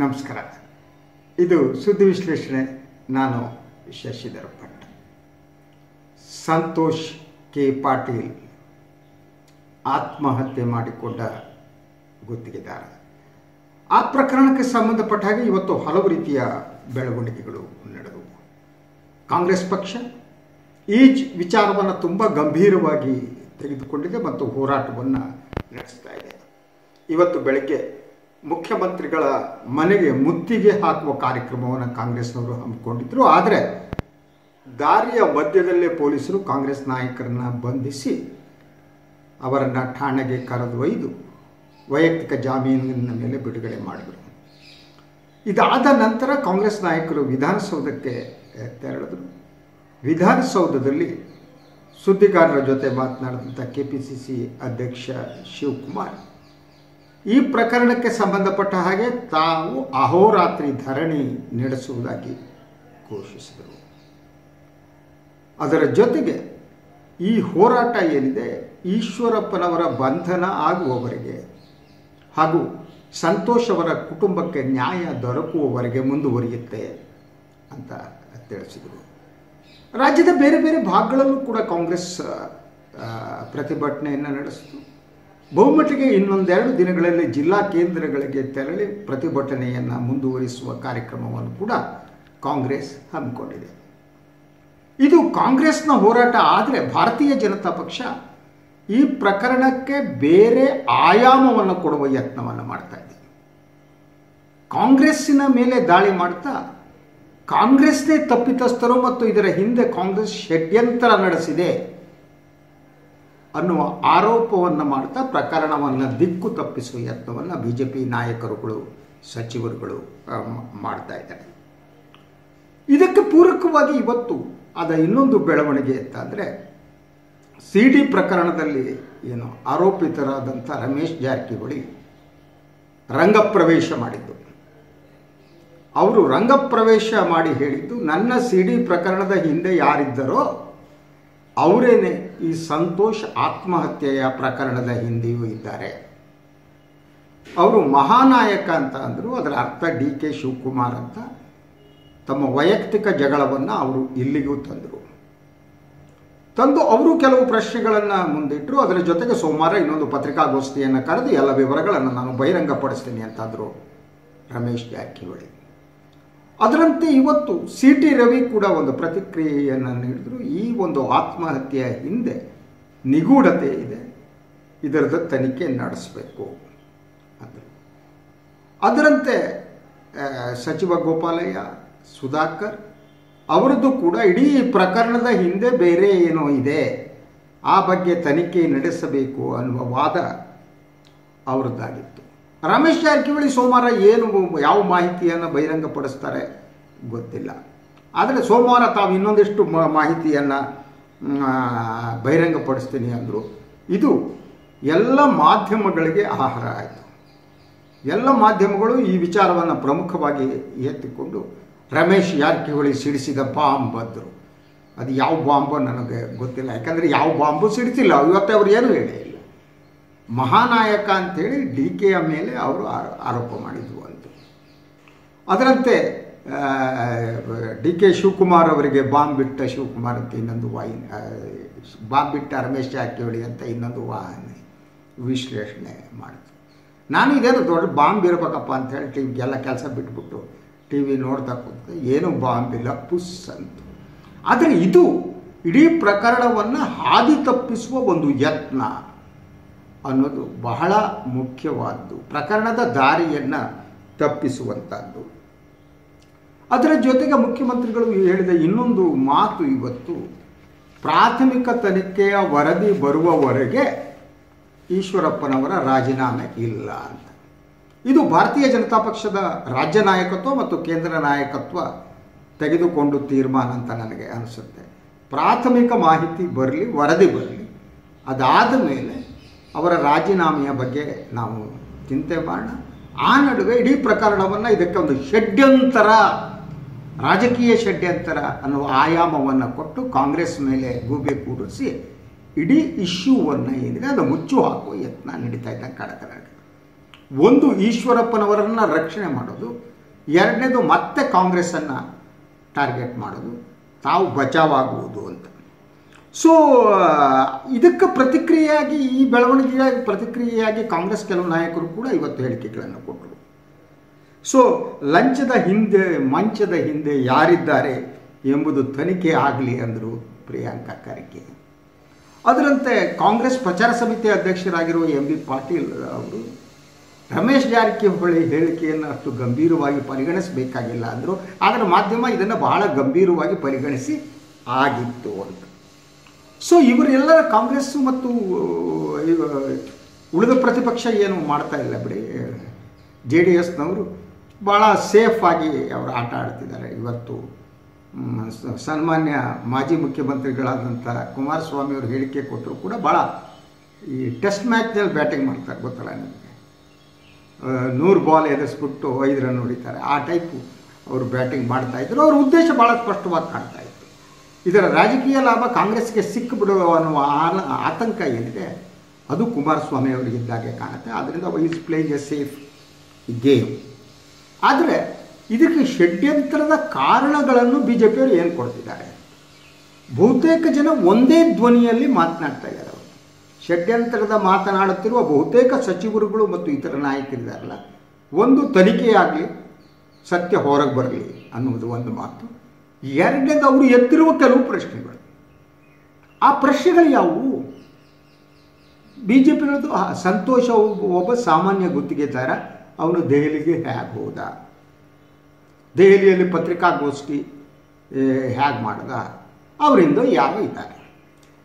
ನಮಸ್ಕಾರ. ಇದು ಸುದ್ದಿ ವಿಶ್ಲೇಷಣೆ. ನಾನು ಶಶಿಧರ್ ಭಟ್. ಸಂತೋಷ್ ಕೆ ಪಾಟೀಲ್ ಆತ್ಮಹತ್ಯೆ ಮಾಡಿಕೊಂಡ ಗುತ್ತಿಗೆದಾರ. ಆ ಪ್ರಕರಣಕ್ಕೆ ಸಂಬಂಧಪಟ್ಟ ಹಾಗೆ ಇವತ್ತು ಹಲವು ರೀತಿಯ ಬೆಳವಣಿಗೆಗಳು ನಡೆದವು. ಕಾಂಗ್ರೆಸ್ ಪಕ್ಷ ಈ ವಿಚಾರವನ್ನು ತುಂಬ ಗಂಭೀರವಾಗಿ ತೆಗೆದುಕೊಂಡಿದೆ ಮತ್ತು ಹೋರಾಟವನ್ನು ನಡೆಸ್ತಾ ಇದೆ. ಇವತ್ತು ಬೆಳಗ್ಗೆ ಮುಖ್ಯಮಂತ್ರಿಗಳ ಮನೆಗೆ ಮುತ್ತಿಗೆ ಹಾಕುವ ಕಾರ್ಯಕ್ರಮವನ್ನು ಕಾಂಗ್ರೆಸ್ನವರು ಹಮ್ಮಿಕೊಂಡಿದ್ದರು. ಆದರೆ ದಾರಿಯ ಮಧ್ಯದಲ್ಲೇ ಪೊಲೀಸರು ಕಾಂಗ್ರೆಸ್ ನಾಯಕರನ್ನು ಬಂಧಿಸಿ ಅವರನ್ನು ಠಾಣೆಗೆ ಕರೆದೊಯ್ದು ವೈಯಕ್ತಿಕ ಜಾಮೀನಿನ ಮೇಲೆ ಬಿಡುಗಡೆ ಮಾಡಿದರು. ಇದಾದ ನಂತರ ಕಾಂಗ್ರೆಸ್ ನಾಯಕರು ವಿಧಾನಸೌಧಕ್ಕೆ ತೆರಳಿದರು. ವಿಧಾನಸೌಧದಲ್ಲಿ ಸುದ್ದಿಗಾರರ ಜೊತೆ ಮಾತನಾಡಿದಂಥ ಕೆಪಿಸಿಸಿ ಅಧ್ಯಕ್ಷ ಶಿವಕುಮಾರ್ ಈ ಪ್ರಕರಣಕ್ಕೆ ಸಂಬಂಧಪಟ್ಟ ಹಾಗೆ ತಾವು ಅಹೋರಾತ್ರಿ ಧರಣಿ ನಡೆಸುವುದಾಗಿ ಘೋಷಿಸಿದರು. ಅದರ ಜೊತೆಗೆ ಈ ಹೋರಾಟ ಏನಿದೆ ಈಶ್ವರಪ್ಪನವರ ಬಂಧನ ಆಗುವವರೆಗೆ ಹಾಗೂ ಸಂತೋಷ್ ಅವರ ಕುಟುಂಬಕ್ಕೆ ನ್ಯಾಯ ದೊರಕುವವರೆಗೆ ಮುಂದುವರಿಯುತ್ತೆ ಅಂತ ತಿಳಿಸಿದರು. ರಾಜ್ಯದ ಬೇರೆ ಬೇರೆ ಭಾಗಗಳಲ್ಲೂ ಕೂಡ ಕಾಂಗ್ರೆಸ್ ಪ್ರತಿಭಟನೆಯನ್ನು ನಡೆಸಿತು. ಬಹುಮಟ್ಟಿಗೆ ಇನ್ನೊಂದೆರಡು ದಿನಗಳಲ್ಲಿ ಜಿಲ್ಲಾ ಕೇಂದ್ರಗಳಿಗೆ ತೆರಳಿ ಪ್ರತಿಭಟನೆಯನ್ನು ಮುಂದುವರಿಸುವ ಕಾರ್ಯಕ್ರಮವನ್ನು ಕೂಡ ಕಾಂಗ್ರೆಸ್ ಹಮ್ಮಿಕೊಂಡಿದೆ. ಇದು ಕಾಂಗ್ರೆಸ್ನ ಹೋರಾಟ. ಆದರೆ ಭಾರತೀಯ ಜನತಾ ಪಕ್ಷ ಈ ಪ್ರಕರಣಕ್ಕೆ ಬೇರೆ ಆಯಾಮವನ್ನು ಕೊಡುವ ಯತ್ನವನ್ನು ಮಾಡ್ತಾ ಇದೆ. ಕಾಂಗ್ರೆಸ್ಸಿನ ಮೇಲೆ ದಾಳಿ ಮಾಡ್ತಾ ಕಾಂಗ್ರೆಸ್ನೇ ತಪ್ಪಿತಸ್ಥರು ಮತ್ತು ಇದರ ಹಿಂದೆ ಕಾಂಗ್ರೆಸ್ ಷಡ್ಯಂತ್ರ ನಡೆಸಿದೆ ಅನ್ನುವ ಆರೋಪವನ್ನು ಮಾಡ್ತಾ ಪ್ರಕರಣವನ್ನು ದಿಕ್ಕು ತಪ್ಪಿಸುವ ಯತ್ನವನ್ನು ಬಿಜೆಪಿ ನಾಯಕರುಗಳು ಸಚಿವರುಗಳು ಮಾಡ್ತಾ ಇದ್ದಾರೆ. ಇದಕ್ಕೆ ಪೂರಕವಾಗಿ ಇವತ್ತು ಅದ ಇನ್ನೊಂದು ಬೆಳವಣಿಗೆ ಅಂತಂದರೆ ಸಿಡಿ ಪ್ರಕರಣದಲ್ಲಿ ಏನು ಆರೋಪಿತರಾದಂಥ ರಮೇಶ್ ಜಾರಕಿಹೊಳಿ ರಂಗಪ್ರವೇಶ ಮಾಡಿದ್ದು. ಅವರು ರಂಗಪ್ರವೇಶ ಮಾಡಿ ಹೇಳಿದ್ದು, ನನ್ನ ಸಿಡಿ ಪ್ರಕರಣದ ಹಿಂದೆ ಯಾರಿದ್ದರೋ ಅವರೇನೆ ಈ ಸಂತೋಷ್ ಆತ್ಮಹತ್ಯೆಯ ಪ್ರಕರಣದ ಹಿಂದೆಯೂ ಇದ್ದಾರೆ. ಅವರು ಮಹಾನಾಯಕ ಅಂತ ಅಂದರು. ಅದರ ಅರ್ಥ ಡಿ ಕೆ ಶಿವಕುಮಾರ್ ಅಂತ. ತಮ್ಮ ವೈಯಕ್ತಿಕ ಜಗಳವನ್ನು ಅವರು ಇಲ್ಲಿಗೂ ತಂದು ಅವರು ಕೆಲವು ಪ್ರಶ್ನೆಗಳನ್ನು ಮುಂದಿಟ್ಟರು. ಅದರ ಜೊತೆಗೆ ಸೋಮವಾರ ಇನ್ನೊಂದು ಪತ್ರಿಕಾಗೋಷ್ಠಿಯನ್ನು ಕರೆದು ಎಲ್ಲ ವಿವರಗಳನ್ನು ನಾನು ಬಹಿರಂಗಪಡಿಸ್ತೀನಿ ಅಂತಂದರು ರಮೇಶ್ ಜಾರಕಿಹೊಳಿ. ಅದರಂತೆ ಇವತ್ತು ಸಿ ಟಿ ರವಿ ಕೂಡ ಒಂದು ಪ್ರತಿಕ್ರಿಯೆಯನ್ನು ನೀಡಿದರು. ಈ ಒಂದು ಆತ್ಮಹತ್ಯೆಯ ಹಿಂದೆ ನಿಗೂಢತೆ ಇದೆ, ಇದರದ ತನಿಖೆ ನಡೆಸಬೇಕು ಅಂದರು. ಅದರಂತೆ ಸಚಿವ ಗೋಪಾಲಯ್ಯ, ಸುಧಾಕರ್ ಅವರದ್ದು ಕೂಡ ಇಡೀ ಪ್ರಕರಣದ ಹಿಂದೆ ಬೇರೆ ಏನೋ ಇದೆ, ಆ ಬಗ್ಗೆ ತನಿಖೆ ನಡೆಸಬೇಕು ಅನ್ನುವ ವಾದ ಅವರದ್ದಾಗಿತ್ತು. ರಮೇಶ್ ಜಾರಕಿಹೊಳಿ ಸೋಮವಾರ ಯಾವ ಮಾಹಿತಿಯನ್ನು ಬಹಿರಂಗಪಡಿಸ್ತಾರೆ ಗೊತ್ತಿಲ್ಲ. ಆದರೆ ಸೋಮವಾರ ತಾವು ಇನ್ನೊಂದಿಷ್ಟು ಮಾಹಿತಿಯನ್ನು ಬಹಿರಂಗಪಡಿಸ್ತೀನಿ ಅಂದರು. ಇದು ಎಲ್ಲ ಮಾಧ್ಯಮಗಳಿಗೆ ಆಹಾರ ಆಯಿತು. ಎಲ್ಲ ಮಾಧ್ಯಮಗಳು ಈ ವಿಚಾರವನ್ನು ಪ್ರಮುಖವಾಗಿ ಎತ್ತಿಕೊಂಡು ರಮೇಶ್ ಜಾರಕಿಹೊಳಿ ಸಿಡಿಸಿದ ಬಾಂಬ್ ಅಂದರು. ಅದು ಯಾವ ಬಾಂಬು ನನಗೆ ಗೊತ್ತಿಲ್ಲ, ಯಾಕಂದರೆ ಯಾವ ಬಾಂಬು ಸಿಡಿಸಿಲ್ಲ. ಇವತ್ತು ಅವರು ಏನೂ ಹೇಳೇ ಇಲ್ಲ. ಮಹಾನಾಯಕ ಅಂಥೇಳಿ ಡಿ ಕೆಯ ಮೇಲೆ ಅವರು ಆರೋಪ ಮಾಡಿದ್ರು ಅಂತ. ಅದರಂತೆ ಡಿ ಕೆ ಶಿವಕುಮಾರ್ ಅವರಿಗೆ ಬಾಂಬ್ ಬಿಟ್ಟ ಶಿವಕುಮಾರ್ ಅಂತ ಇನ್ನೊಂದು ಬಾಂಬ್ ಬಿಟ್ಟ ರಮೇಶ್ ಜಾರಕಿಹೊಳಿ ಅಂತ ಇನ್ನೊಂದು ವಿಶ್ಲೇಷಣೆ ಮಾಡಿದ್ರು. ನಾನು ಇದೇನು ದೊಡ್ಡ ಬಾಂಬ್ ಇರಬೇಕಪ್ಪ ಅಂಥೇಳಿ ಟಿವಿಗೆಲ್ಲ ಕೆಲಸ ಬಿಟ್ಬಿಟ್ಟು ಟಿ ವಿ ನೋಡ್ತಾ ಕೂತ ಏನು ಬಾಂಬ್ ಇಲ್ಲ, ಪುಸ್ ಅಂತ. ಆದರೆ ಇದು ಇಡೀ ಪ್ರಕರಣವನ್ನು ಹಾದಿ ತಪ್ಪಿಸುವ ಒಂದು ಯತ್ನ ಅನ್ನೋದು ಬಹಳ ಮುಖ್ಯವಾದ್ದು, ಪ್ರಕರಣದ ದಾರಿಯನ್ನು ತಪ್ಪಿಸುವಂಥದ್ದು. ಅದರ ಜೊತೆಗೆ ಮುಖ್ಯಮಂತ್ರಿಗಳು ಹೇಳಿದ ಇನ್ನೊಂದು ಮಾತು ಇವತ್ತು, ಪ್ರಾಥಮಿಕ ತನಿಖೆಯ ವರದಿ ಬರುವವರೆಗೆ ಈಶ್ವರಪ್ಪನವರ ರಾಜೀನಾಮೆ ಇಲ್ಲ ಅಂತ. ಇದು ಭಾರತೀಯ ಜನತಾ ಪಕ್ಷದ ರಾಜ್ಯ ನಾಯಕತ್ವ ಮತ್ತು ಕೇಂದ್ರ ನಾಯಕತ್ವ ತೆಗೆದುಕೊಂಡು ತೀರ್ಮಾನ ಅಂತ ನನಗೆ ಅನಿಸುತ್ತೆ. ಪ್ರಾಥಮಿಕ ಮಾಹಿತಿ ಬರಲಿ, ವರದಿ ಬರಲಿ, ಅದಾದ ಮೇಲೆ ಅವರ ರಾಜೀನಾಮೆಯ ಬಗ್ಗೆ ನಾವು ಚಿಂತೆ ಮಾಡೋಣ. ಆ ನಡುವೆ ಇಡೀ ಪ್ರಕರಣವನ್ನು ಇದಕ್ಕೆ ಒಂದು ಷಡ್ಯಂತರ, ರಾಜಕೀಯ ಷಡ್ಯಂತರ ಅನ್ನುವ ಆಯಾಮವನ್ನು ಕೊಟ್ಟು ಕಾಂಗ್ರೆಸ್ ಮೇಲೆ ಗೂಬೆ ಕೂಡಿಸಿ ಇಡೀ ಇಶ್ಯೂವನ್ನು ಏನಿದೆ ಅದು ಮುಚ್ಚು ಹಾಕುವ ಯತ್ನ ನಡೀತಾ ಇದ್ದ ಕಾಣುತ್ತೆ. ಒಂದು ಈಶ್ವರಪ್ಪನವರನ್ನು ರಕ್ಷಣೆ ಮಾಡೋದು, ಎರಡನೇದು ಮತ್ತೆ ಕಾಂಗ್ರೆಸ್ಸನ್ನು ಟಾರ್ಗೆಟ್ ಮಾಡೋದು, ತಾವು ಬಚಾವಾಗುವುದು ಅಂತ. ಸೊ ಇದಕ್ಕೆ ಪ್ರತಿಕ್ರಿಯೆಯಾಗಿ, ಈ ಬೆಳವಣಿಗೆಯ ಪ್ರತಿಕ್ರಿಯೆಯಾಗಿ ಕಾಂಗ್ರೆಸ್ ಕೆಲವು ನಾಯಕರು ಕೂಡ ಇವತ್ತು ಹೇಳಿಕೆಗಳನ್ನು ಕೊಟ್ಟರು. ಸೊ ಲಂಚದ ಹಿಂದೆ, ಮಂಚದ ಹಿಂದೆ ಯಾರಿದ್ದಾರೆ ಎಂಬುದು ತನಿಖೆ ಆಗಲಿ ಅಂದರು ಪ್ರಿಯಾಂಕಾ ಖರ್ಗೆ. ಅದರಂತೆ ಕಾಂಗ್ರೆಸ್ ಪ್ರಚಾರ ಸಮಿತಿ ಅಧ್ಯಕ್ಷರಾಗಿರುವ ಎಂ ಬಿ ಪಾಟೀಲ್ ಅವರು ರಮೇಶ್ ಜಾರಕಿಹೊಳಿ ಹೇಳಿಕೆಯನ್ನು ಅಷ್ಟು ಗಂಭೀರವಾಗಿ ಪರಿಗಣಿಸಬೇಕಾಗಿಲ್ಲ ಅಂದರು. ಆದರೆ ಮಾಧ್ಯಮ ಇದನ್ನು ಬಹಳ ಗಂಭೀರವಾಗಿ ಪರಿಗಣಿಸಿ ಆಗಿತ್ತು ಅಂತ. ಸೊ ಇವರೆಲ್ಲರ ಕಾಂಗ್ರೆಸ್ಸು ಮತ್ತು ಉಳಿದ ಪ್ರತಿಪಕ್ಷ ಏನು ಮಾಡ್ತಾ ಇಲ್ಲ ಬಿಡಿ, JDSನವರು ಭಾಳ ಸೇಫಾಗಿ ಅವರು ಆಟ ಆಡ್ತಿದ್ದಾರೆ. ಇವತ್ತು ಸನ್ಮಾನ್ಯ ಮಾಜಿ ಮುಖ್ಯಮಂತ್ರಿಗಳಾದಂಥ ಕುಮಾರಸ್ವಾಮಿ ಅವರು ಹೇಳಿಕೆ ಕೊಟ್ಟರು ಕೂಡ ಭಾಳ ಈ ಟೆಸ್ಟ್ ಮ್ಯಾಚ್ನಲ್ಲಿ ಬ್ಯಾಟಿಂಗ್ ಮಾಡ್ತಾರೆ, ಗೊತ್ತಲ್ಲ ನಿಮಗೆ. 100 ಬಾಲ್ ಎದುರಿಸ್ಬಿಟ್ಟು 5 ರನ್ ಹೊಡಿತಾರೆ, ಆ ಟೈಪು ಅವರು ಬ್ಯಾಟಿಂಗ್ ಮಾಡ್ತಾಯಿದ್ರು. ಅವ್ರ ಉದ್ದೇಶ ಭಾಳ ಸ್ಪಷ್ಟವಾಗಿ ಕಾಣ್ತಾ ಇತ್ತು. ಇದರ ರಾಜಕೀಯ ಲಾಭ ಕಾಂಗ್ರೆಸ್ಗೆ ಸಿಕ್ಕಿಬಿಡುವ ಅನ್ನುವ ಆತಂಕ ಏನಿದೆ ಅದು ಕುಮಾರಸ್ವಾಮಿ ಅವರಿಗಿದ್ದಾಗೆ ಕಾಣುತ್ತೆ. ಆದ್ದರಿಂದ is playing A safe game. ಆದರೆ ಇದಕ್ಕೆ ಷಡ್ಯಂತ್ರದ ಕಾರಣಗಳನ್ನು BJPಯವರು ಏನು ಕೊಡ್ತಿದ್ದಾರೆ? ಬಹುತೇಕ ಜನ ಒಂದೇ ಧ್ವನಿಯಲ್ಲಿ ಮಾತನಾಡ್ತಾ ಇದ್ದಾರೆ. ಅವರು ಷಡ್ಯಂತ್ರದ ಮಾತನಾಡುತ್ತಿರುವ ಬಹುತೇಕ ಸಚಿವರುಗಳು ಮತ್ತು ಇತರ ನಾಯಕರಿದ್ದಾರಲ್ಲ, ಒಂದು ತನಿಖೆಯಾಗಲಿ, ಸತ್ಯ ಹೊರಗೆ ಬರಲಿ ಅನ್ನುವುದು ಒಂದು ಮಾತು. ಎರಡನೇದು ಅವರು ಎತ್ತಿರುವ ಕೆಲವು ಪ್ರಶ್ನೆಗಳು. ಆ ಪ್ರಶ್ನೆಗಳು ಯಾವುವು? BJPನದು ಸಂತೋಷ ಒಬ್ಬ ಸಾಮಾನ್ಯ ಗುತ್ತಿಗೆದಾರ, ಅವನು ದೆಹಲಿಗೆ ಹೇಗೆ ಹೋದ, ದೆಹಲಿಯಲ್ಲಿ ಪತ್ರಿಕಾಗೋಷ್ಠಿ ಹೇಗೆ ಮಾಡ್ದ, ಅವರಿಂದ ಯಾರು ಇದ್ದಾರೆ.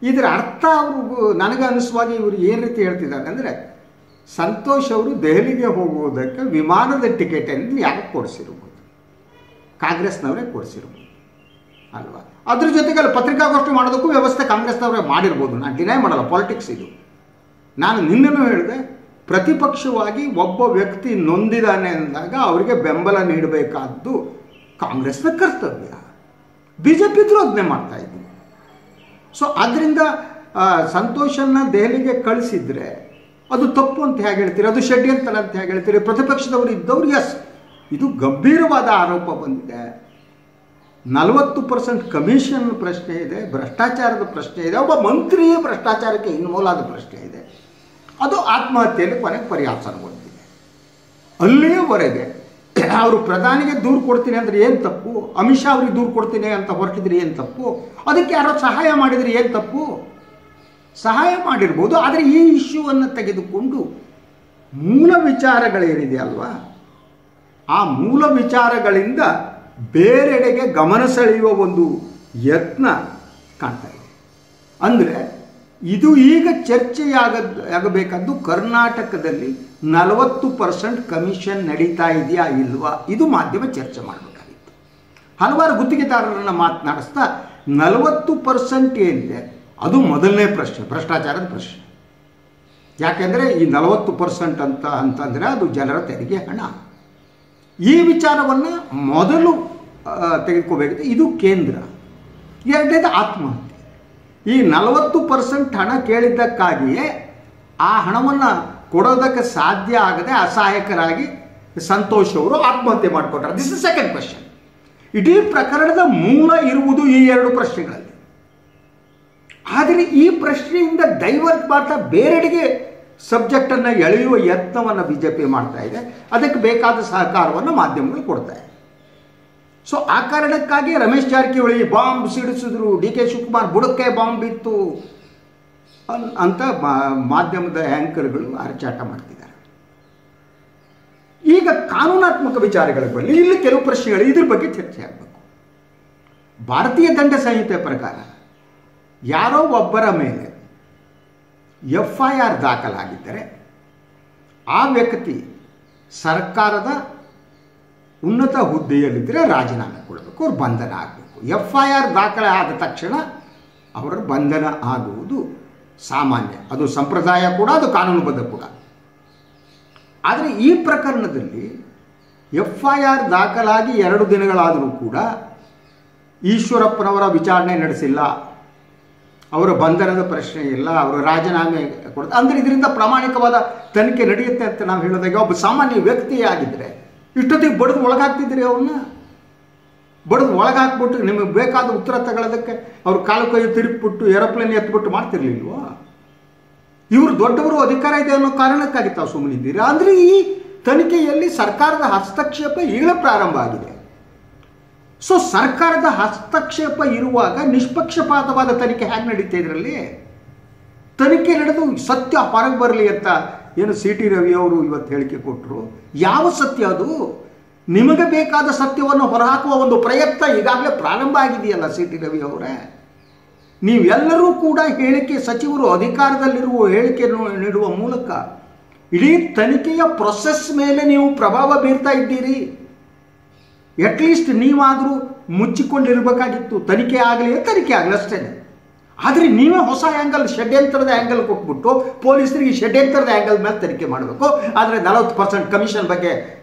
ಇದರ ಅರ್ಥ ಅವರು ನನಗೆ ಅನಿಸುವಾಗಿ ಇವರು ಏನು ರೀತಿ ಹೇಳ್ತಿದ್ದಾರೆ ಅಂದರೆ, ಸಂತೋಷ್ ಅವರು ದೆಹಲಿಗೆ ಹೋಗುವುದಕ್ಕೆ ವಿಮಾನದ ಟಿಕೆಟನ್ನು ಯಾಕೆ ಕೊಡಿಸಿರ್ಬೋದು? ಕಾಂಗ್ರೆಸ್ನವರೇ ಕೊಡಿಸಿರ್ಬೋದು ಅಲ್ವಾ? ಅದ್ರ ಜೊತೆಗೆ ಅಲ್ಲಿ ಪತ್ರಿಕಾಗೋಷ್ಠಿ ಮಾಡೋದಕ್ಕೂ ವ್ಯವಸ್ಥೆ ಕಾಂಗ್ರೆಸ್ನವರೇ ಮಾಡಿರ್ಬೋದು. ನಾನು ಡಿನೈ ಮಾಡಲ್ಲ, ಪಾಲಿಟಿಕ್ಸ್ ಇದು. ನಾನು ನಿನ್ನೆನೂ ಹೇಳಿದೆ, ಪ್ರತಿಪಕ್ಷವಾಗಿ ಒಬ್ಬ ವ್ಯಕ್ತಿ ನೊಂದಿದ್ದಾನೆ ಅಂದಾಗ ಅವರಿಗೆ ಬೆಂಬಲ ನೀಡಬೇಕಾದ್ದು ಕಾಂಗ್ರೆಸ್ನ ಕರ್ತವ್ಯ. BJPದ್ರು ಅದನ್ನೇ ಮಾಡ್ತಾ ಇದ್ವಿ. ಸೊ ಅದರಿಂದ ಸಂತೋಷನ್ನು ದೆಹಲಿಗೆ ಕಳಿಸಿದರೆ ಅದು ತಪ್ಪು ಅಂತ ಹೇಗೆ ಹೇಳ್ತೀರಿ? ಅದು ಷಡ್ಯಂತ್ರ ಅಂತ ಹೇಗೆ ಹೇಳ್ತೀರಿ? ಪ್ರತಿಪಕ್ಷದವರು ಇದ್ದವರು ಎಸ್, ಇದು ಗಂಭೀರವಾದ ಆರೋಪ ಬಂದಿದೆ. 40% ಕಮಿಷನ್ ಪ್ರಶ್ನೆ ಇದೆ, ಭ್ರಷ್ಟಾಚಾರದ ಪ್ರಶ್ನೆ ಇದೆ, ಒಬ್ಬ ಮಂತ್ರಿಯೇ ಭ್ರಷ್ಟಾಚಾರಕ್ಕೆ ಇನ್ವಾಲ್ವ್ ಪ್ರಶ್ನೆ ಇದೆ. ಅದು ಆತ್ಮಹತ್ಯೆಯಲ್ಲಿ ಕೊನೆಗೆ ಪರ್ಯಾಸನಗೊಂಡಿದೆ. ಅಲ್ಲಿಯವರೆಗೆ ಅವರು ಪ್ರಧಾನಿಗೆ ದೂರು ಕೊಡ್ತೀನಿ ಅಂದರೆ ಏನು ತಪ್ಪು? ಅಮಿತ್ ಶಾ ಅವ್ರಿಗೆ ದೂರು ಕೊಡ್ತೀನಿ ಅಂತ ಹೊರಟಿದ್ರೆ ಏನು ತಪ್ಪು? ಅದಕ್ಕೆ ಯಾರೋ ಸಹಾಯ ಮಾಡಿದರೆ ಏನು ತಪ್ಪು? ಸಹಾಯ ಮಾಡಿರ್ಬೋದು. ಆದರೆ ಈ ಇಶ್ಯೂವನ್ನು ತೆಗೆದುಕೊಂಡು ಮೂಲ ವಿಚಾರಗಳೇನಿದೆ ಅಲ್ವಾ, ಆ ಮೂಲ ವಿಚಾರಗಳಿಂದ ಬೇರೆಡೆಗೆ ಗಮನ ಸೆಳೆಯುವ ಒಂದು ಯತ್ನ ಕಾಣ್ತಾ ಇದೆ. ಅಂದರೆ ಇದು ಈಗ ಚರ್ಚೆಯಾಗಬೇಕಾದ್ದು ಕರ್ನಾಟಕದಲ್ಲಿ 40% ಕಮಿಷನ್ ನಡೀತಾ ಇದೆಯಾ ಇಲ್ವಾ, ಇದು ಮಾಧ್ಯಮ ಚರ್ಚೆ ಮಾಡಬೇಕಾಗಿತ್ತು. ಹಲವಾರು ಗುತ್ತಿಗೆದಾರರನ್ನು ಮಾತನಾಡಿಸ್ತಾ 40% ಏನಿದೆ ಅದು ಮೊದಲನೇ ಪ್ರಶ್ನೆ, ಭ್ರಷ್ಟಾಚಾರದ ಪ್ರಶ್ನೆ. ಯಾಕೆಂದರೆ ಈ 40% ಅಂತಂದರೆ ಅದು ಜನರ ತೆರಿಗೆ ಹಣ. ಈ ವಿಚಾರವನ್ನು ಮೊದಲು ತೆಗೆದುಕೋಬೇಕಿದೆ. ಇದು ಕೇಂದ್ರ. ಎರಡನೇದು ಆತ್ಮಹತ್ಯೆ. ಈ 40% ಹಣ ಕೇಳಿದ್ದಕ್ಕಾಗಿಯೇ ಆ ಹಣವನ್ನು ಕೊಡೋದಕ್ಕೆ ಸಾಧ್ಯ ಆಗದೆ ಅಸಹಾಯಕರಾಗಿ ಸಂತೋಷ್ ಅವರು ಆತ್ಮಹತ್ಯೆ ಮಾಡಿಕೊಟ್ರು. This is second question. ಇಡೀ ಪ್ರಕರಣದ ಮೂಲ ಇರುವುದು ಈ ಎರಡು ಪ್ರಶ್ನೆಗಳಲ್ಲಿ. ಆದರೆ ಈ ಪ್ರಶ್ನೆಯಿಂದ ಡೈವರ್ಟ್ ಮಾಡ್ತಾ ಬೇರೆಡೆಗೆ ಸಬ್ಜೆಕ್ಟನ್ನು ಎಳೆಯುವ ಯತ್ನವನ್ನು BJP ಮಾಡ್ತಾ ಇದೆ. ಅದಕ್ಕೆ ಬೇಕಾದ ಸಹಕಾರವನ್ನು ಮಾಧ್ಯಮಗಳು ಕೊಡ್ತಾ ಇದೆ. ಸೊ ಆ ಕಾರಣಕ್ಕಾಗಿ ರಮೇಶ್ ಜಾರಕಿಹೊಳಿ ಬಾಂಬ್ ಸಿಡಿಸಿದ್ರು, DK ಶಿವಕುಮಾರ್ ಬುಡಕ್ಕೆ ಬಾಂಬ್ ಇತ್ತು ಅಂತ ಮಾಧ್ಯಮದ ಆ್ಯಂಕರ್ಗಳು ಅರಚಾಟ ಮಾಡ್ತಿದ್ದಾರೆ. ಈಗ ಕಾನೂನಾತ್ಮಕ ವಿಚಾರಗಳಿಗೆ ಬರಲಿ. ಇಲ್ಲಿ ಕೆಲವು ಪ್ರಶ್ನೆಗಳು ಇದ್ರ ಬಗ್ಗೆ ಚರ್ಚೆ ಆಗಬೇಕು. ಭಾರತೀಯ ದಂಡ ಸಂಹಿತೆ ಪ್ರಕಾರ ಯಾರೋ ಒಬ್ಬರ ಮೇಲೆ FIR ದಾಖಲಾಗಿದ್ದರೆ ಆ ವ್ಯಕ್ತಿ ಸರ್ಕಾರದ ಉನ್ನತ ಹುದ್ದೆಯಲ್ಲಿದ್ದರೆ ರಾಜೀನಾಮೆ ಕೊಡಬೇಕು, ಅವ್ರು ಬಂಧನ ಆಗಬೇಕು. FIR ದಾಖಲೆ ಆದ ತಕ್ಷಣ ಅವರ ಬಂಧನ ಆಗುವುದು ಸಾಮಾನ್ಯ. ಅದು ಸಂಪ್ರದಾಯ ಕೂಡ, ಅದು ಕಾನೂನುಬದ್ಧ ಕೂಡ. ಆದರೆ ಈ ಪ್ರಕರಣದಲ್ಲಿ FIR ದಾಖಲಾಗಿ 2 ದಿನಗಳಾದರೂ ಕೂಡ ಈಶ್ವರಪ್ಪನವರ ವಿಚಾರಣೆ ನಡೆಸಿಲ್ಲ. ಅವರ ಬಂಧನದ ಪ್ರಶ್ನೆ ಇಲ್ಲ, ಅವರು ರಾಜೀನಾಮೆ ಕೊಡ್ತಾರೆ. ಅಂದರೆ ಇದರಿಂದ ಪ್ರಾಮಾಣಿಕವಾದ ತನಿಖೆ ನಡೆಯುತ್ತೆ ಅಂತ ನಾವು ಹೇಳೋದಾಗ ಒಬ್ಬ ಸಾಮಾನ್ಯ ವ್ಯಕ್ತಿಯಾಗಿದ್ದರೆ ಇಷ್ಟೊತ್ತಿಗೆ ಬಡಿದು ಒಳಗಾಗ್ತಿದ್ರಿ, ಅವ್ರನ್ನ ಬಡಿದು ಒಳಗಾಕ್ಬಿಟ್ಟು ನಿಮಗೆ ಬೇಕಾದ ಉತ್ತರ ತಗೊಳ್ಳೋದಕ್ಕೆ ಅವ್ರು ಕಾಲು ಕೈ ತಿರುಗಿಬಿಟ್ಟು ಏರೋಪ್ಲೇನ್ ಎತ್ಬಿಟ್ಟು ಮಾಡ್ತಿರ್ಲಿಲ್ವೋ? ಇವರು ದೊಡ್ಡವರು, ಅಧಿಕಾರ ಇದೆ ಅನ್ನೋ ಕಾರಣಕ್ಕಾಗಿ ತಾವು ಸುಮ್ಮನಿದ್ದೀರಿ. ಅಂದರೆ ಈ ತನಿಖೆಯಲ್ಲಿ ಸರ್ಕಾರದ ಹಸ್ತಕ್ಷೇಪ ಈಗಲೇ ಪ್ರಾರಂಭ ಆಗಿದೆ. ಸೊ ಸರ್ಕಾರದ ಹಸ್ತಕ್ಷೇಪ ಇರುವಾಗ ನಿಷ್ಪಕ್ಷಪಾತವಾದ ತನಿಖೆ ಹೇಗೆ ನಡೀತಾ ಇದರಲ್ಲಿ? ತನಿಖೆ ನಡೆದು ಸತ್ಯ ಹೊರಗೆ ಬರಲಿ ಅಂತ ಏನು ಸಿ ಟಿ ರವಿ ಅವರು ಇವತ್ತು ಹೇಳಿಕೆ ಕೊಟ್ಟರು. ಯಾವ ಸತ್ಯ ಅದು? ನಿಮಗೆ ಬೇಕಾದ ಸತ್ಯವನ್ನು ಹೊರಹಾಕುವ ಒಂದು ಪ್ರಯತ್ನ ಈಗಾಗಲೇ ಪ್ರಾರಂಭ ಆಗಿದೆಯಲ್ಲ ಸಿ ಟಿ ರವಿ ಅವರೇ. ನೀವೆಲ್ಲರೂ ಕೂಡ ಹೇಳಿಕೆ, ಸಚಿವರು ಅಧಿಕಾರದಲ್ಲಿರುವ ಹೇಳಿಕೆ ನೀಡುವ ಮೂಲಕ ಇಡೀ ತನಿಖೆಯ ಪ್ರೊಸೆಸ್ ಮೇಲೆ ನೀವು ಪ್ರಭಾವ ಬೀರ್ತಾ ಇದ್ದೀರಿ. ಅಟ್ಲೀಸ್ಟ್ ನೀವಾದರೂ ಮುಚ್ಚಿಕೊಂಡಿರಬೇಕಾಗಿತ್ತು. ತನಿಖೆ ಆಗಲಿ ಅಷ್ಟೇ. ಆದರೆ ನೀವೇ ಹೊಸ ಆ್ಯಂಗಲ್, ಷಡ್ಯಂತ್ರದ ಆ್ಯಂಗಲ್ ಕೊಟ್ಬಿಟ್ಟು ಪೊಲೀಸರಿಗೆ ಷಡ್ಯಂತ್ರದ ಆ್ಯಂಗಲ್ ಮೇಲೆ ತನಿಖೆ ಮಾಡಬೇಕು. ಆದರೆ 40% ಕಮಿಷನ್ ಬಗ್ಗೆ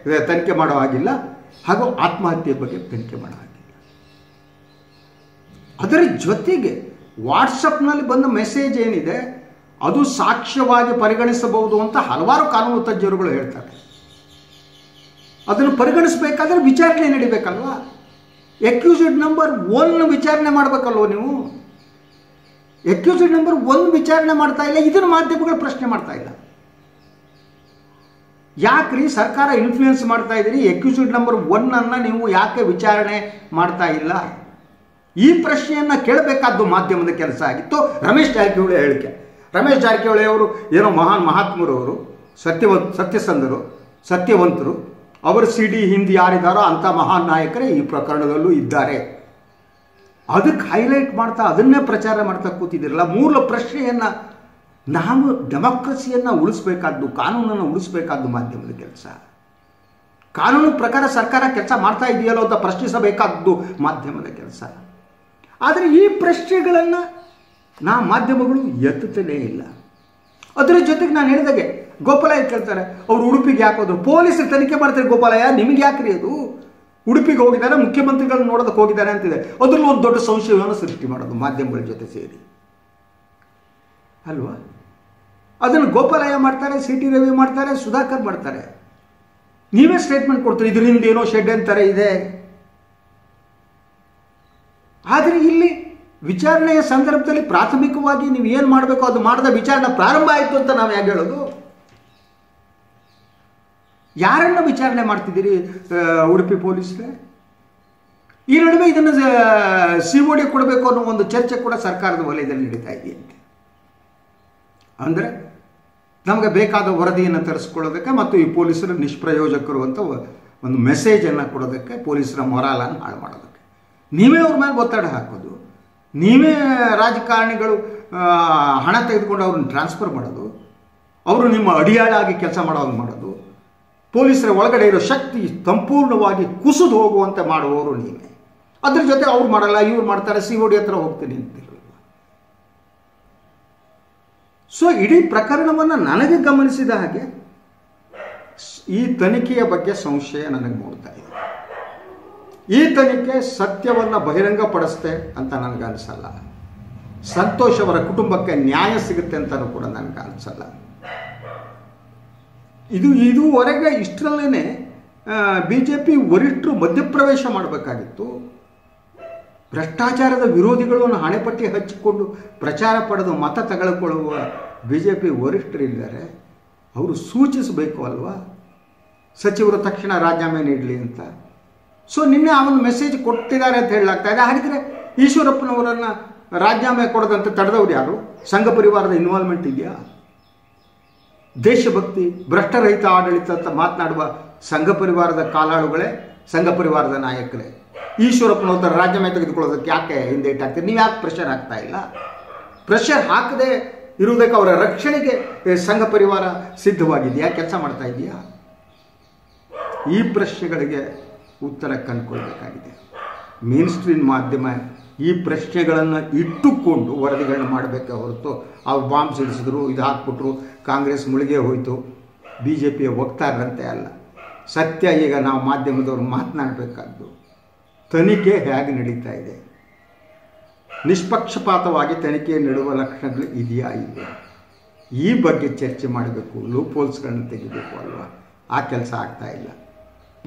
ತನಿಖೆ ಮಾಡೋ ಹಾಗಿಲ್ಲ, ಹಾಗೂ ಆತ್ಮಹತ್ಯೆ ಬಗ್ಗೆ ತನಿಖೆ ಮಾಡೋ ಹಾಗಿಲ್ಲ. ಅದರ ಜೊತೆಗೆ ವಾಟ್ಸಪ್ನಲ್ಲಿ ಬಂದ ಮೆಸೇಜ್ ಏನಿದೆ ಅದು ಸಾಕ್ಷ್ಯವಾಗಿ ಪರಿಗಣಿಸಬಹುದು ಅಂತ ಹಲವಾರು ಕಾನೂನು ತಜ್ಞರುಗಳು ಹೇಳ್ತಾರೆ. ಅದನ್ನು ಪರಿಗಣಿಸಬೇಕಾದ್ರೆ ವಿಚಾರಣೆ ನಡಿಬೇಕಲ್ವಾ? ಅಕ್ಯೂಸ್ಡ್ ನಂಬರ್ 1 ವಿಚಾರಣೆ ಮಾಡಬೇಕಲ್ವ ನೀವು? ಅಕ್ಯೂಸ್ಡ್ ನಂಬರ್ 1 ವಿಚಾರಣೆ ಮಾಡ್ತಾ ಇಲ್ಲ. ಇದನ್ನು ಮಾಧ್ಯಮಗಳು ಪ್ರಶ್ನೆ ಮಾಡ್ತಾ ಇಲ್ಲ. ಯಾಕ್ರಿ ಸರ್ಕಾರ ಇನ್ಫ್ಲೂಯೆನ್ಸ್ ಮಾಡ್ತಾ ಇದ್ದೀರಿ? ಅಕ್ಯೂಸ್ಡ್ ನಂಬರ್ 1 ಅನ್ನು ನೀವು ಯಾಕೆ ವಿಚಾರಣೆ ಮಾಡ್ತಾ ಇಲ್ಲ? ಈ ಪ್ರಶ್ನೆಯನ್ನು ಕೇಳಬೇಕಾದ್ದು ಮಾಧ್ಯಮದ ಕೆಲಸ ಆಗಿತ್ತು. ರಮೇಶ್ ಜಾರಕಿಹೊಳಿ ಹೇಳಿಕೆ. ರಮೇಶ್ ಜಾರಕಿಹೊಳಿ ಅವರು ಏನೋ ಮಹಾತ್ಮರು, ಅವರು ಸತ್ಯಸಂಧರು, ಸತ್ಯವಂತರು. ಅವರು CD ಹಿಂದಿ ಯಾರಿದ್ದಾರೋ ಅಂಥ ಮಹಾನ್ ನಾಯಕರೇ ಈ ಪ್ರಕರಣದಲ್ಲೂ ಇದ್ದಾರೆ. ಅದಕ್ಕೆ ಹೈಲೈಟ್ ಮಾಡ್ತಾ ಅದನ್ನೇ ಪ್ರಚಾರ ಮಾಡ್ತಾ ಕೂತಿದ್ದೀರಲ್ಲ. ಮೂಲ ಪ್ರಶ್ನೆಯನ್ನು, ನಾವು ಡೆಮೋಕ್ರಸಿಯನ್ನು ಉಳಿಸ್ಬೇಕಾದ್ದು, ಕಾನೂನನ್ನು ಉಳಿಸ್ಬೇಕಾದ್ದು ಮಾಧ್ಯಮದ ಕೆಲಸ. ಕಾನೂನು ಪ್ರಕಾರ ಸರ್ಕಾರ ಕೆಲಸ ಮಾಡ್ತಾ ಇದೆಯಲ್ಲೋ ಅಂತ ಪ್ರಶ್ನಿಸಬೇಕಾದ್ದು ಮಾಧ್ಯಮದ ಕೆಲಸ. ಆದರೆ ಈ ಪ್ರಶ್ನೆಗಳನ್ನು ಮಾಧ್ಯಮಗಳು ಎತ್ತುತ್ತಲೇ ಇಲ್ಲ. ಅದರ ಜೊತೆಗೆ ನಾನು ಹೇಳಿದಾಗೆ ಗೋಪಾಲಯ್ಯ ಕೇಳ್ತಾರೆ, ಅವರು ಉಡುಪಿಗೆ ಯಾಕೆ ಹೋದ್ರು? ಪೊಲೀಸರು ತನಿಖೆ ಮಾಡ್ತಾರೆ. ಗೋಪಾಲಯ್ಯ ನಿಮಗೆ ಯಾಕ್ರಿ ಅದು? ಉಡುಪಿಗೆ ಹೋಗಿದ್ದಾರೆ, ಮುಖ್ಯಮಂತ್ರಿಗಳನ್ನ ನೋಡೋದಕ್ಕೆ ಹೋಗಿದ್ದಾರೆ ಅಂತಿದೆ. ಅದರಲ್ಲೂ ಒಂದು ದೊಡ್ಡ ಸಂಶಯವನ್ನು ಸೃಷ್ಟಿ ಮಾಡೋದು ಮಾಧ್ಯಮಗಳ ಜೊತೆ ಸೇರಿ ಅಲ್ವಾ? ಅದನ್ನು ಗೋಪಾಲಯ್ಯ ಮಾಡ್ತಾರೆ, ಸಿ ಟಿ ರವಿ ಮಾಡ್ತಾರೆ, ಸುಧಾಕರ್ ಮಾಡ್ತಾರೆ. ನೀವೇ ಸ್ಟೇಟ್ಮೆಂಟ್ ಕೊಡ್ತೀರಿ, ಇದರಿಂದ ಏನೋ ಷಡ್ಯಂತರ ಇದೆ. ಆದರೆ ಇಲ್ಲಿ ವಿಚಾರಣೆಯ ಸಂದರ್ಭದಲ್ಲಿ ಪ್ರಾಥಮಿಕವಾಗಿ ನೀವು ಏನು ಮಾಡಬೇಕು ಅದು ಮಾಡದ ವಿಚಾರಣೆ ಪ್ರಾರಂಭ ಆಯಿತು ಅಂತ ನಾವು ಯಾಕೆ ಹೇಳೋದು? ಯಾರನ್ನ ವಿಚಾರಣೆ ಮಾಡ್ತಿದ್ದೀರಿ ಉಡುಪಿ ಪೊಲೀಸರೇ? ಈ ನಡುವೆ ಇದನ್ನು COD ಕೊಡಬೇಕು ಅನ್ನೋ ಒಂದು ಚರ್ಚೆ ಕೂಡ ಸರ್ಕಾರದ ವಲಯದಲ್ಲಿ ನಡೀತಾ ಇದೆಯಂತೆ. ಅಂದರೆ ನಮಗೆ ಬೇಕಾದ ವರದಿಯನ್ನು ತರಿಸ್ಕೊಳ್ಳೋದಕ್ಕೆ ಮತ್ತು ಈ ಪೊಲೀಸರು ನಿಷ್ಪ್ರಯೋಜಕರು ಅಂತ ಒಂದು ಮೆಸೇಜನ್ನು ಕೊಡೋದಕ್ಕೆ, ಪೊಲೀಸರ ಮೊರಾಲನ್ನು ಹಾಳು ಮಾಡೋದಕ್ಕೆ ನೀವೇ ಅವ್ರ ಮೇಲೆ ಒತ್ತಡ ಹಾಕೋದು, ನೀವೇ ರಾಜಕಾರಣಿಗಳು ಹಣ ತೆಗೆದುಕೊಂಡು ಅವ್ರನ್ನ ಟ್ರಾನ್ಸ್ಫರ್ ಮಾಡೋದು, ಅವರು ನಿಮ್ಮ ಅಡಿಯಾಳಾಗಿ ಕೆಲಸ ಮಾಡೋಂಗೆ ಮಾಡೋದು, ಪೊಲೀಸರ ಒಳಗಡೆ ಇರೋ ಶಕ್ತಿ ಸಂಪೂರ್ಣವಾಗಿ ಕುಸಿದು ಹೋಗುವಂತೆ ಮಾಡುವವರು ನೀವೇ. ಅದ್ರ ಜೊತೆ ಅವ್ರು ಮಾಡಲ್ಲ, ಇವ್ರು ಮಾಡ್ತಾರೆ, COD ಹತ್ರ ಹೋಗ್ತೀನಿ ಅಂತಿರಲ್ಲ. ಸೊ ಇಡೀ ಪ್ರಕರಣವನ್ನು ನನಗೆ ಗಮನಿಸಿದ ಹಾಗೆ ಈ ತನಿಖೆಯ ಬಗ್ಗೆ ಸಂಶಯ ನನಗೆ ಮೂಡ್ತಾ ಇದೆ. ಈ ತನಿಖೆ ಸತ್ಯವನ್ನು ಬಹಿರಂಗಪಡಿಸುತ್ತೆ ಅಂತ ನನಗೆ ಅನಿಸಲ್ಲ. ಸಂತೋಷ್ ಅವರ ಕುಟುಂಬಕ್ಕೆ ನ್ಯಾಯ ಸಿಗುತ್ತೆ ಅಂತಲೂ ಕೂಡ ನನಗೆ ಅನಿಸಲ್ಲ. ಇದುವರೆಗೆ ಇಷ್ಟರಲ್ಲೇ BJP ವರಿಷ್ಠರು ಮಧ್ಯಪ್ರವೇಶ ಮಾಡಬೇಕಾಗಿತ್ತು. ಭ್ರಷ್ಟಾಚಾರದ ವಿರೋಧಿಗಳನ್ನು ಹಣೆಪಟ್ಟಿ ಹಚ್ಚಿಕೊಂಡು ಪ್ರಚಾರ ಪಡೆದು ಮತ ತಗೊಳ್ಕೊಳ್ಳುವ BJP ವರಿಷ್ಠರಿದ್ದಾರೆ. ಅವರು ಸೂಚಿಸಬೇಕು ಅಲ್ವಾ, ಸಚಿವರು ತಕ್ಷಣ ರಾಜೀನಾಮೆ ನೀಡಲಿ ಅಂತ. ಸೊ ನಿನ್ನೆ ಅವನು ಮೆಸೇಜ್ ಕೊಟ್ಟಿದ್ದಾರೆ ಅಂತ ಹೇಳಲಾಗ್ತಾ ಇದೆ. ಹಾಗಿದ್ರೆ ಈಶ್ವರಪ್ಪನವರನ್ನು ರಾಜೀನಾಮೆ ಕೊಡದಂತೆ ತಡೆದವ್ರು ಯಾರು? ಸಂಘ ಪರಿವಾರದ ಇನ್ವಾಲ್ವ್ಮೆಂಟ್ ಇದೆಯಾ? ದೇಶಭಕ್ತಿ, ಭ್ರಷ್ಟರಹಿತ ಆಡಳಿತ ಅಂತ ಮಾತನಾಡುವ ಸಂಘ ಪರಿವಾರದ ಕಾಲಾಳುಗಳೇ, ಸಂಘ ಪರಿವಾರದ ನಾಯಕರೇ ಈಶ್ವರಪ್ಪನವ್ರ ರಾಜೀನಾಮೆ ತೆಗೆದುಕೊಳ್ಳೋದಕ್ಕೆ ಯಾಕೆ ಹಿಂದೆ ಇಟ್ಟಾಗ್ತೀರಿ? ನೀವು ಯಾಕೆ ಪ್ರೆಷರ್ ಹಾಕ್ತಾ ಇಲ್ಲ? ಪ್ರೆಷರ್ ಹಾಕದೆ ಇರುವುದಕ್ಕೆ ಅವರ ರಕ್ಷಣೆಗೆ ಸಂಘ ಪರಿವಾರ ಸಿದ್ಧವಾಗಿದೆಯಾ, ಕೆಲಸ ಮಾಡ್ತಾ ಇದೆಯಾ? ಈ ಪ್ರಶ್ನೆಗಳಿಗೆ ಉತ್ತರ ಕಂಡುಕೊಳ್ಬೇಕಾಗಿದೆ. ಮೇನ್ ಸ್ಟ್ರೀಮ್ ಮಾಧ್ಯಮ ಈ ಪ್ರಶ್ನೆಗಳನ್ನು ಇಟ್ಟುಕೊಂಡು ವರದಿಗಳನ್ನ ಮಾಡಬೇಕೆ ಹೊರತು ಅವ್ರು ಬಾಂಬ್ ಸಿಡಿಸಿದ್ರು, ಇದು ಹಾಕ್ಬಿಟ್ರು, ಕಾಂಗ್ರೆಸ್ ಮುಳುಗೆ ಹೋಯಿತು, BJP ವಕ್ತಾರರಂತೆ ಅಲ್ಲ. ಸತ್ಯ ಈಗ ನಾವು ಮಾಧ್ಯಮದವರು ಮಾತನಾಡಬೇಕಾದ್ದು ತನಿಖೆ ಹೇಗೆ ನಡೀತಾ ಇದೆ, ನಿಷ್ಪಕ್ಷಪಾತವಾಗಿ ತನಿಖೆ ನಡೆಯುವ ಲಕ್ಷಣಗಳು ಇದೆಯಾ ಇಲ್ವಾ, ಈ ಬಗ್ಗೆ ಚರ್ಚೆ ಮಾಡಬೇಕು, ಲೂಪ್ ಹೋಲ್ಸ್ಗಳನ್ನು ತೆಗಿಬೇಕು ಅಲ್ವಾ. ಆ ಕೆಲಸ ಆಗ್ತಾಯಿಲ್ಲ.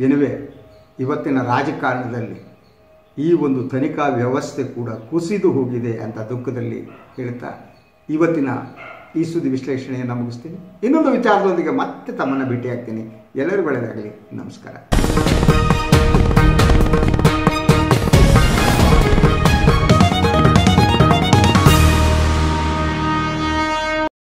ಎನಿವೆ, ಇವತ್ತಿನ ರಾಜಕಾರಣದಲ್ಲಿ ಈ ಒಂದು ತನಿಖಾ ವ್ಯವಸ್ಥೆ ಕೂಡ ಕುಸಿದು ಹೋಗಿದೆ ಅಂತ ದುಃಖದಲ್ಲಿ ಹೇಳ್ತಾ ಇವತ್ತಿನ ಈ ಸುದ್ದಿ ವಿಶ್ಲೇಷಣೆಯನ್ನು ಮುಗಿಸ್ತೀನಿ. ಇನ್ನೊಂದು ವಿಚಾರದೊಂದಿಗೆ ಮತ್ತೆ ತಮ್ಮನ್ನು ಭೇಟಿಯಾಗ್ತೀನಿ. ಎಲ್ಲರಿಗೂ ಒಳ್ಳೆಯದಾಗಲಿ. ನಮಸ್ಕಾರ.